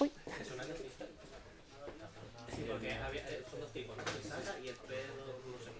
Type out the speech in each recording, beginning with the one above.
Uy. Es una que existe. Sí, porque son dos tipos, ¿no? El SATA y el P2, no sé.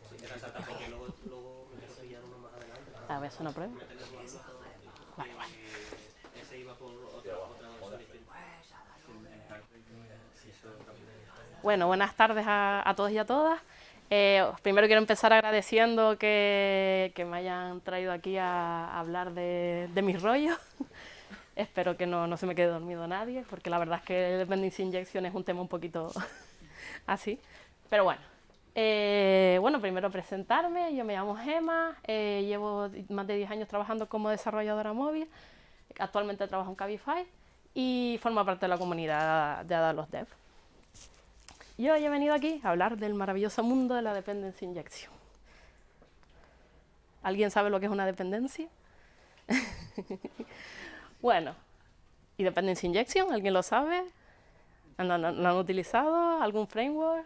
Sí, era SATA porque luego me quiero pillar uno más adelante. A ver, eso no prueba. Vale. Ese iba por otra solicitud. Bueno, buenas tardes a todos y a todas. Primero quiero empezar agradeciendo que me hayan traído aquí a hablar de mis rollos. Espero que no se me quede dormido nadie, porque la verdad es que Dependency Injection es un tema un poquito así. Pero bueno, bueno, primero presentarme. Yo me llamo Gemma, llevo más de 10 años trabajando como desarrolladora móvil. Actualmente trabajo en Cabify y formo parte de la comunidad de Ada los Dev. Y hoy he venido aquí a hablar del maravilloso mundo de la Dependency Injection. ¿Alguien sabe lo que es una dependencia? Bueno, ¿y Dependency Injection? ¿Alguien lo sabe? ¿Lo han utilizado? ¿Algún framework?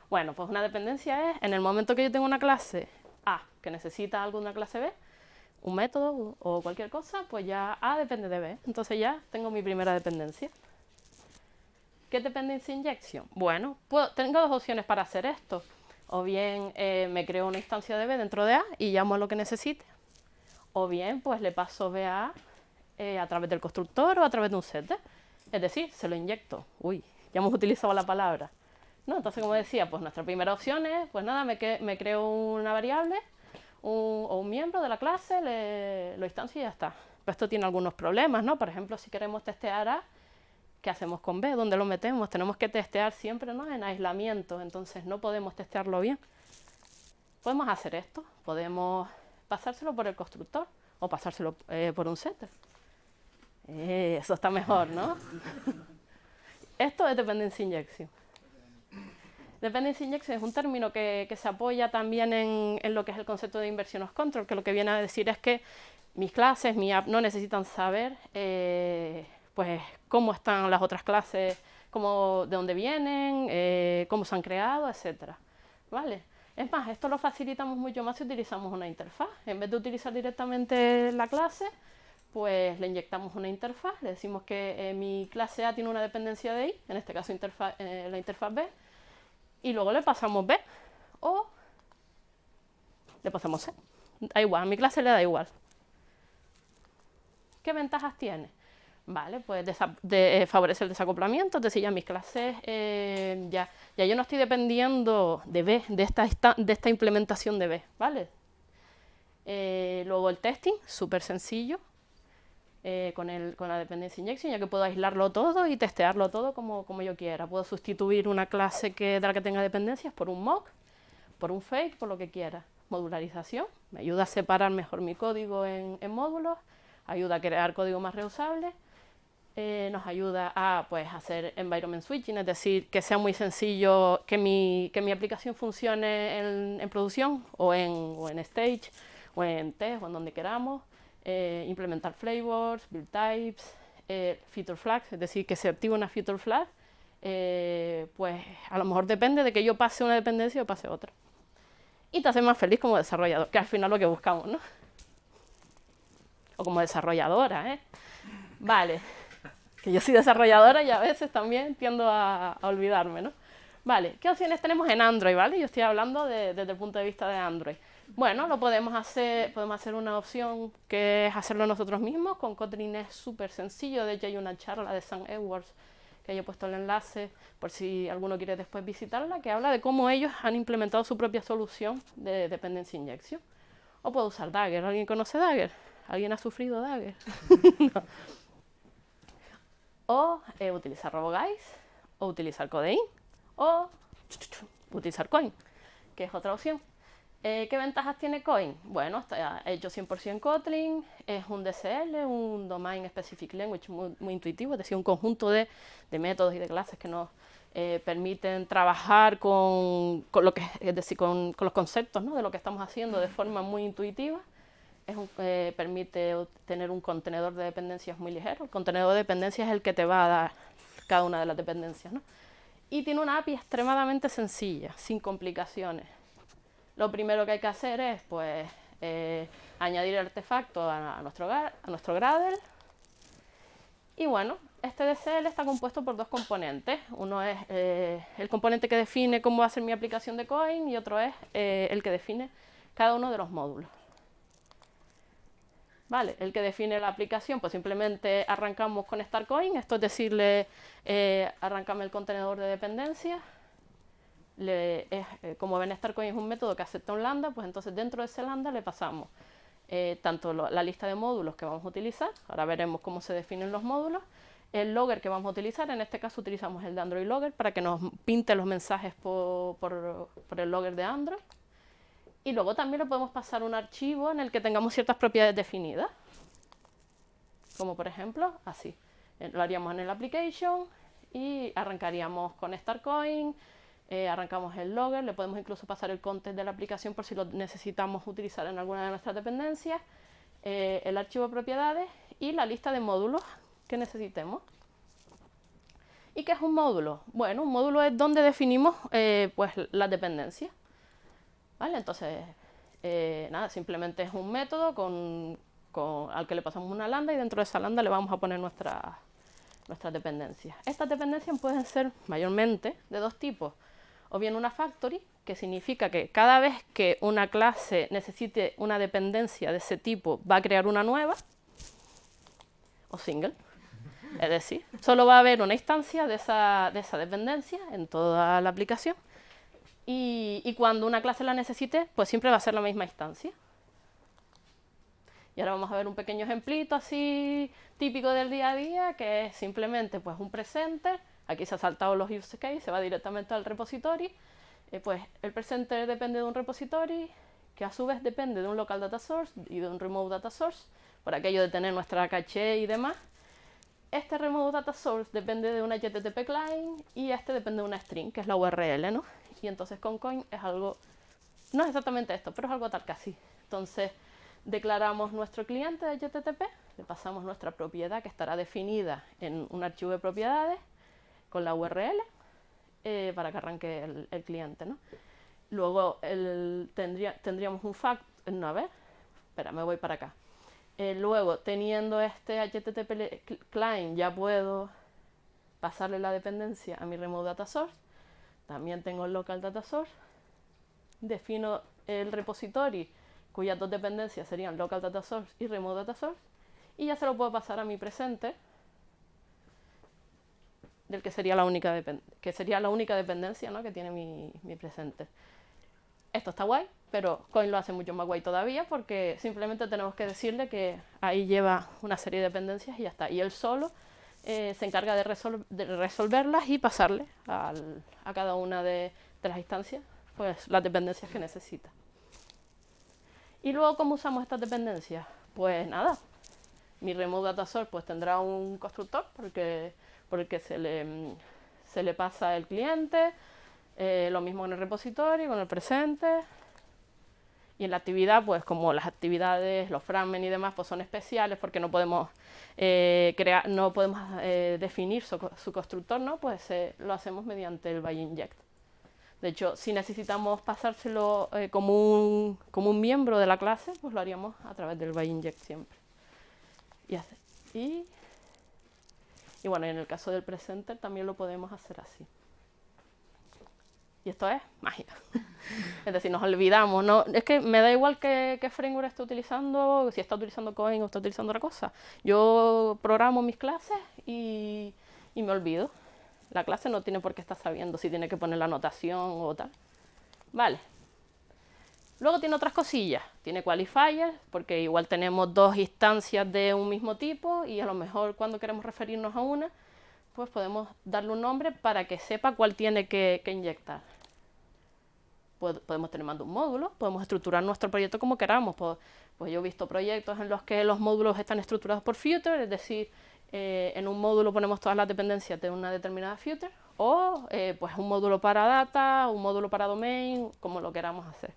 Bueno, pues una dependencia es, en el momento que yo tengo una clase A que necesita algo de una clase B, un método o cualquier cosa, pues ya A depende de B. Entonces ya tengo mi primera dependencia. ¿Qué es Dependency Injection? Bueno, tengo dos opciones para hacer esto. O bien me creo una instancia de B dentro de A y llamo a lo que necesite. O bien, pues le paso B a través del constructor o a través de un set. Es decir, se lo inyecto. Uy, ya hemos utilizado la palabra. ¿No? Entonces, como decía, pues nuestra primera opción es, pues nada, me creo una variable o un miembro de la clase, lo instancio y ya está. Pero esto tiene algunos problemas, ¿no? Por ejemplo, si queremos testear A, ¿qué hacemos con B? ¿Dónde lo metemos? Tenemos que testear siempre, ¿no?, en aislamiento, entonces no podemos testearlo bien. Podemos hacer esto, podemos pasárselo por el constructor o pasárselo por un setter. Eso está mejor, ¿no? Esto es Dependency Injection. Dependency Injection es un término que se apoya también en lo que es el concepto de inversion of control, que lo que viene a decir es que mis clases, mi app, no necesitan saber pues cómo están las otras clases, de dónde vienen, cómo se han creado, etc. ¿Vale? Es más, esto lo facilitamos mucho más si utilizamos una interfaz. En vez de utilizar directamente la clase, pues le inyectamos una interfaz, le decimos que mi clase A tiene una dependencia de I, en este caso la interfaz B, y luego le pasamos B o le pasamos C. Da igual, a mi clase le da igual. ¿Qué ventajas tiene? Vale, pues favorece el desacoplamiento, es decir, ya mis clases, ya yo no estoy dependiendo de B, de esta implementación de B, ¿vale? Luego el testing, súper sencillo, con la Dependency Injection, ya que puedo aislarlo todo y testearlo todo como yo quiera. Puedo sustituir una clase de la que tenga dependencias por un mock, por un fake, por lo que quiera. Modularización, me ayuda a separar mejor mi código en módulos, ayuda a crear código más reusable, nos ayuda a pues, hacer environment switching, es decir, que sea muy sencillo que mi aplicación funcione en producción o en stage o en test o en donde queramos. Implementar flavors, build types, feature flags, es decir, que se active una feature flag, pues a lo mejor depende de que yo pase una dependencia o pase otra. Y te hace más feliz como desarrollador, que al final es lo que buscamos, ¿no? O como desarrolladora, ¿eh? Vale, que yo soy desarrolladora y a veces también tiendo a olvidarme, ¿no? Vale, ¿qué opciones tenemos en Android, vale? Yo estoy hablando desde el punto de vista de Android. Bueno, podemos hacer una opción que es hacerlo nosotros mismos, con Kotlin es súper sencillo, de hecho hay una charla de Sam Edwards, que yo he puesto el enlace, por si alguno quiere después visitarla, que habla de cómo ellos han implementado su propia solución de Dependency Injection. O puedo usar Dagger, ¿alguien conoce Dagger? ¿Alguien ha sufrido Dagger? No. O utilizar RoboGuys, o utilizar Codeine, o utilizar Coin, que es otra opción. ¿Qué ventajas tiene Coin? Bueno, está hecho 100% Kotlin, es un DSL, un Domain Specific Language muy intuitivo, es decir, un conjunto de métodos y de clases que nos permiten trabajar con lo que, es decir, con los conceptos, ¿no?, de lo que estamos haciendo de forma muy intuitiva. Permite tener un contenedor de dependencias muy ligero. El contenedor de dependencias es el que te va a dar cada una de las dependencias, ¿no? Y tiene una API extremadamente sencilla, sin complicaciones. Lo primero que hay que hacer es pues, añadir el artefacto a nuestro Gradle, Y bueno, este DCL está compuesto por dos componentes. Uno es el componente que define cómo va a ser mi aplicación de Coin y otro es el que define cada uno de los módulos. Vale, el que define la aplicación, pues simplemente arrancamos con StarCoin, esto es decirle, arráncame el contenedor de dependencias. Como ven, StarCoin es un método que acepta un lambda, pues entonces dentro de ese lambda le pasamos tanto la lista de módulos que vamos a utilizar, ahora veremos cómo se definen los módulos, el logger que vamos a utilizar, en este caso utilizamos el de Android Logger para que nos pinte los mensajes por el logger de Android. Y luego también le podemos pasar un archivo en el que tengamos ciertas propiedades definidas, como por ejemplo así. Lo haríamos en el application y arrancaríamos con StarCoin, arrancamos el logger, le podemos incluso pasar el content de la aplicación por si lo necesitamos utilizar en alguna de nuestras dependencias, el archivo de propiedades y la lista de módulos que necesitemos. ¿Y qué es un módulo? Bueno, un módulo es donde definimos pues las dependencias. ¿Vale? Entonces, nada, simplemente es un método al que le pasamos una lambda y dentro de esa lambda le vamos a poner nuestras dependencias. Estas dependencias pueden ser mayormente de dos tipos. O bien una factory, que significa que cada vez que una clase necesite una dependencia de ese tipo va a crear una nueva, o single. Es decir, solo va a haber una instancia de esa dependencia en toda la aplicación. Y cuando una clase la necesite, pues siempre va a ser la misma instancia. Y ahora vamos a ver un pequeño ejemplito así típico del día a día, que es simplemente pues un presenter. Aquí se ha saltado los use case, se va directamente al repository. Pues el presenter depende de un repository, que a su vez depende de un local data source y de un remote data source, por aquello de tener nuestra caché y demás. Este remote data source depende de una HTTP client y este depende de una string, que es la URL, ¿no? Y entonces con Coin es algo, no es exactamente esto, pero es algo tal casi. Entonces declaramos nuestro cliente de HTTP, le pasamos nuestra propiedad que estará definida en un archivo de propiedades con la URL para que arranque el cliente, ¿no? Luego tendríamos un fact, no, a ver, espera, me voy para acá. Luego, teniendo este HTTP client, ya puedo pasarle la dependencia a mi remote data source. También tengo el local data source. Defino el repository cuyas dos dependencias serían local data source y remote data source. Y ya se lo puedo pasar a mi presenter, del que sería la única dependencia, ¿no?, que tiene mi presenter. Esto está guay, pero Coin lo hace mucho más guay todavía porque simplemente tenemos que decirle que ahí lleva una serie de dependencias y ya está. Y él solo se encarga de resolverlas y pasarle a cada una de las instancias pues las dependencias que necesita. Y luego, ¿cómo usamos estas dependencias? Pues nada, mi remote data source pues tendrá un constructor porque se le pasa el cliente, lo mismo en el repositorio, con el presenter. Y en la actividad, pues como las actividades, los fragments y demás, pues son especiales porque no podemos definir su constructor, ¿no? Pues lo hacemos mediante el by inject. De hecho, si necesitamos pasárselo como un miembro de la clase, pues lo haríamos a través del by inject siempre. Y bueno, en el caso del presenter también lo podemos hacer así. Y esto es magia. Es decir, nos olvidamos, ¿no? Es que me da igual qué framework esté utilizando, si está utilizando Coin o está utilizando otra cosa. Yo programo mis clases y me olvido. La clase no tiene por qué estar sabiendo si tiene que poner la anotación o tal. Vale. Luego tiene otras cosillas. Tiene qualifiers, porque igual tenemos dos instancias de un mismo tipo y a lo mejor cuando queremos referirnos a una, pues podemos darle un nombre para que sepa cuál tiene que inyectar. Podemos tener más de un módulo, podemos estructurar nuestro proyecto como queramos. Pues yo he visto proyectos en los que los módulos están estructurados por future, es decir, en un módulo ponemos todas las dependencias de una determinada future, o pues un módulo para data, un módulo para domain, como lo queramos hacer.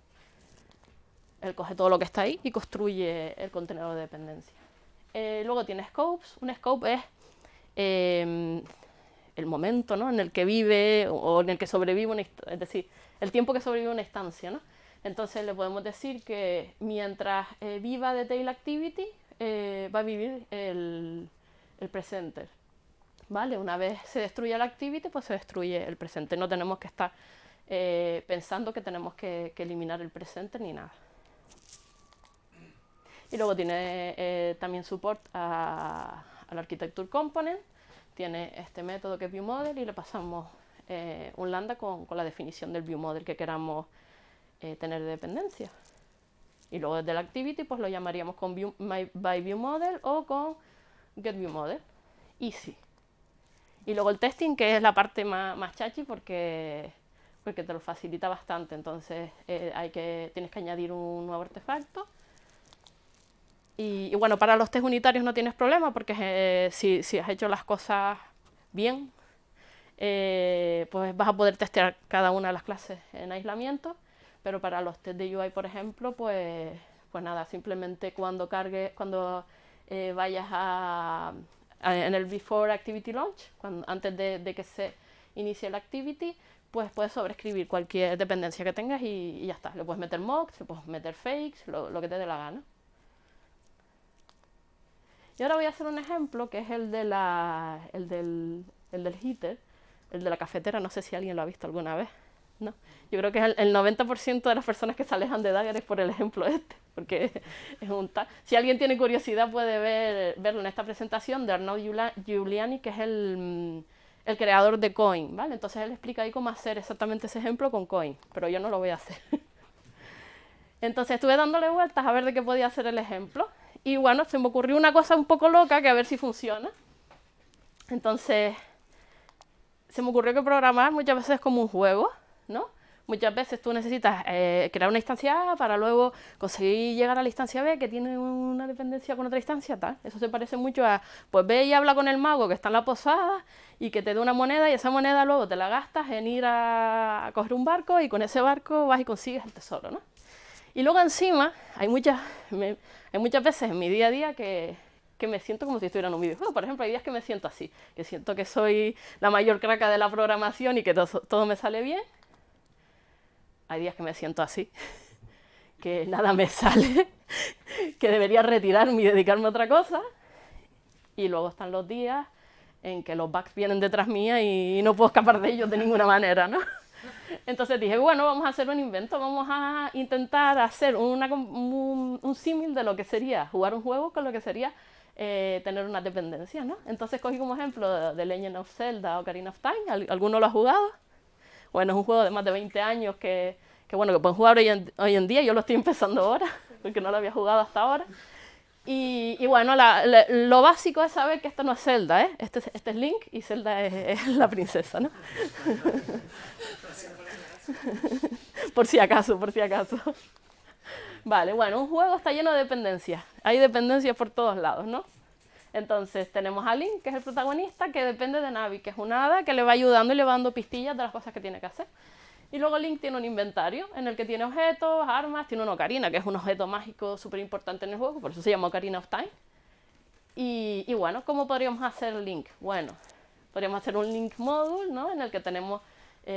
Él coge todo lo que está ahí y construye el contenedor de dependencia. Luego tiene scopes. Un scope es el momento, ¿no?, en el que vive o en el que sobrevive, es decir, el tiempo que sobrevive una instancia, ¿no? Entonces le podemos decir que mientras viva de tail activity va a vivir el presenter. ¿Vale? Una vez se destruye la activity, pues se destruye el presenter. No tenemos que estar pensando que tenemos que eliminar el presenter ni nada. Y luego tiene también support al Architecture Component. Tiene este método que es ViewModel y le pasamos un lambda con la definición del ViewModel que queramos tener de dependencia. Y luego desde la activity pues lo llamaríamos con by ViewModel o con getViewModel. Easy. Y luego el testing, que es la parte más chachi porque te lo facilita bastante. Entonces tienes que añadir un nuevo artefacto. Y bueno, para los test unitarios no tienes problema porque si has hecho las cosas bien, pues vas a poder testear cada una de las clases en aislamiento. Pero para los test de UI, por ejemplo, pues nada, simplemente cuando vayas en el Before Activity Launch, antes de que se inicie la activity, pues puedes sobreescribir cualquier dependencia que tengas y ya está. Le puedes meter mocks, le puedes meter fakes, lo que te dé la gana. Y ahora voy a hacer un ejemplo que es el del heater, el de la cafetera. No sé si alguien lo ha visto alguna vez, ¿no? Yo creo que el 90% de las personas que se alejan de Dagger es por el ejemplo este, porque es un tal. Si alguien tiene curiosidad puede verlo en esta presentación de Arnaud Giuliani, que es el creador de Coin, ¿vale? Entonces él explica ahí cómo hacer exactamente ese ejemplo con Coin, pero yo no lo voy a hacer. Entonces estuve dándole vueltas a ver de qué podía hacer el ejemplo. Y bueno, se me ocurrió una cosa un poco loca que a ver si funciona. Entonces, se me ocurrió que programar muchas veces es como un juego, ¿no? Muchas veces tú necesitas crear una instancia A para luego conseguir llegar a la instancia B que tiene una dependencia con otra instancia, tal. Eso se parece mucho a, pues ve y habla con el mago que está en la posada y que te dé una moneda y esa moneda luego te la gastas en ir a coger un barco y con ese barco vas y consigues el tesoro, ¿no? Y luego encima hay muchas veces en mi día a día que me siento como si estuviera en un videojuego. Por ejemplo, hay días que me siento así, que siento que soy la mayor craca de la programación y que todo me sale bien. Hay días que me siento así, que nada me sale, que debería retirarme y dedicarme a otra cosa. Y luego están los días en que los bugs vienen detrás mía y no puedo escapar de ellos de ninguna manera, ¿no? Entonces dije, bueno, vamos a hacer un invento, vamos a intentar hacer un símil de lo que sería jugar un juego con lo que sería tener una dependencia, ¿no? Entonces cogí como ejemplo de Legend of Zelda o Ocarina of Time. ¿Alguno lo ha jugado? Bueno, es un juego de más de 20 años que pueden jugar hoy en día. Yo lo estoy empezando ahora, porque no lo había jugado hasta ahora. Y bueno, lo básico es saber que esto no es Zelda, ¿eh? Este es Link y Zelda es la princesa, ¿no? Por si acaso. Vale, bueno, un juego está lleno de dependencias. Hay dependencias por todos lados, ¿no? Entonces tenemos a Link, que es el protagonista, que depende de Navi, que es una hada que le va ayudando y le va dando pistillas de las cosas que tiene que hacer. Y luego Link tiene un inventario en el que tiene objetos, armas, tiene una ocarina, que es un objeto mágico súper importante en el juego, por eso se llama Ocarina of Time. Y bueno, ¿cómo podríamos hacer Link? Bueno, podríamos hacer un Link Module, ¿no? En el que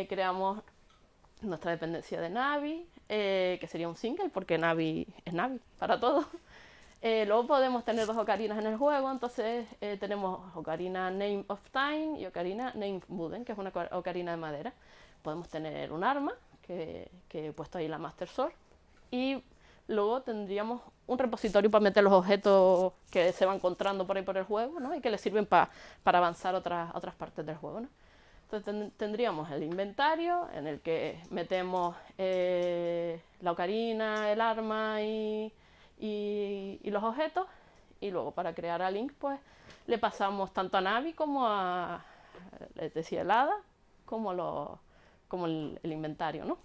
creamos nuestra dependencia de Navi, que sería un single, porque Navi es Navi para todo. Luego podemos tener dos ocarinas en el juego, entonces tenemos Ocarina Name of Time y Ocarina Name Wooden, que es una ocarina de madera. Podemos tener un arma, que he puesto ahí la Master Sword, y luego tendríamos un repositorio para meter los objetos que se van encontrando por ahí por el juego, ¿no? Y que les sirven para avanzar otras partes del juego, ¿no? Entonces tendríamos el inventario en el que metemos la ocarina, el arma y los objetos, y luego para crear a Link pues le pasamos tanto a Navi como a, les decía, el hada, como el inventario, ¿no?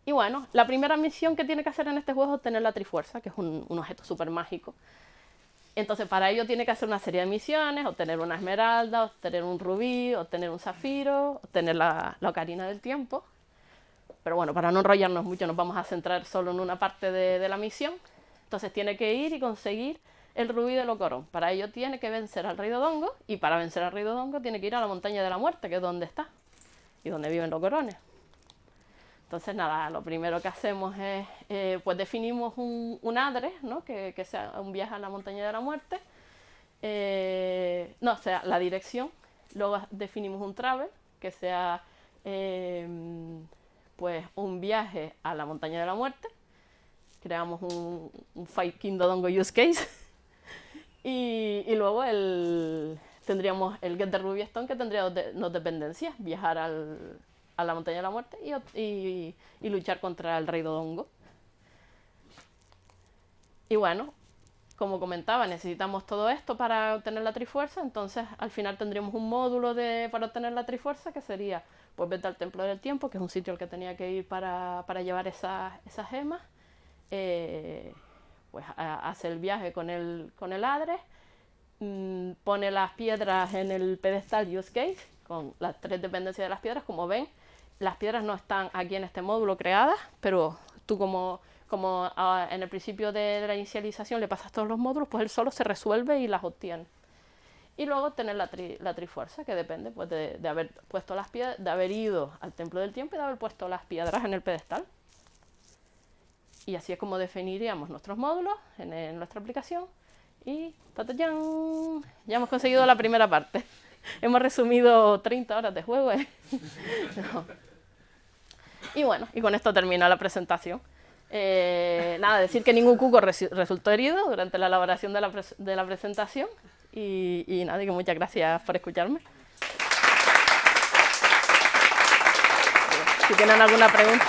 Y bueno, la primera misión que tiene que hacer en este juego es obtener la Trifuerza, que es un objeto súper mágico. Entonces para ello tiene que hacer una serie de misiones, obtener una esmeralda, obtener un rubí, obtener un zafiro, obtener la ocarina del tiempo. Pero bueno, para no enrollarnos mucho nos vamos a centrar solo en una parte de la misión. Entonces tiene que ir y conseguir el rubí de Locorón. Para ello tiene que vencer al rey Dodongo, y para vencer al rey Dodongo tiene que ir a la montaña de la muerte, que es donde está y donde viven los corones. Entonces nada, lo primero que hacemos es, pues definimos un address, ¿no? que sea un viaje a la montaña de la muerte, No, o sea, la dirección. Luego definimos un travel, que sea pues un viaje a la montaña de la muerte. Creamos un Five Kingdom use case. y luego tendríamos el Get the Ruby Stone, que tendría dos dependencias: viajar a la montaña de la muerte y luchar contra el rey Dodongo. Y bueno, como comentaba, necesitamos todo esto para obtener la Trifuerza. Entonces al final tendríamos un módulo para obtener la Trifuerza, que sería pues vete al Templo del Tiempo, que es un sitio al que tenía que ir para llevar esas gemas. Pues hace el viaje con el Adres, pone las piedras en el pedestal use case con las 3 dependencias de las piedras. Como ven, las piedras no están aquí en este módulo creadas, pero tú como en el principio de la inicialización le pasas todos los módulos, pues él solo se resuelve y las obtiene. Y luego tener la Trifuerza, que depende pues de haber puesto las piedras, de haber ido al Templo del Tiempo y de haber puesto las piedras en el pedestal. Y así es como definiríamos nuestros módulos en nuestra aplicación. Y ¡tatayán! Ya hemos conseguido la primera parte. Hemos resumido 30 horas de juego. No. Y bueno, y con esto termina la presentación. Nada, decir que ningún cuco resultó herido durante la elaboración de la presentación. Y nada, que muchas gracias por escucharme. Si tienen alguna pregunta.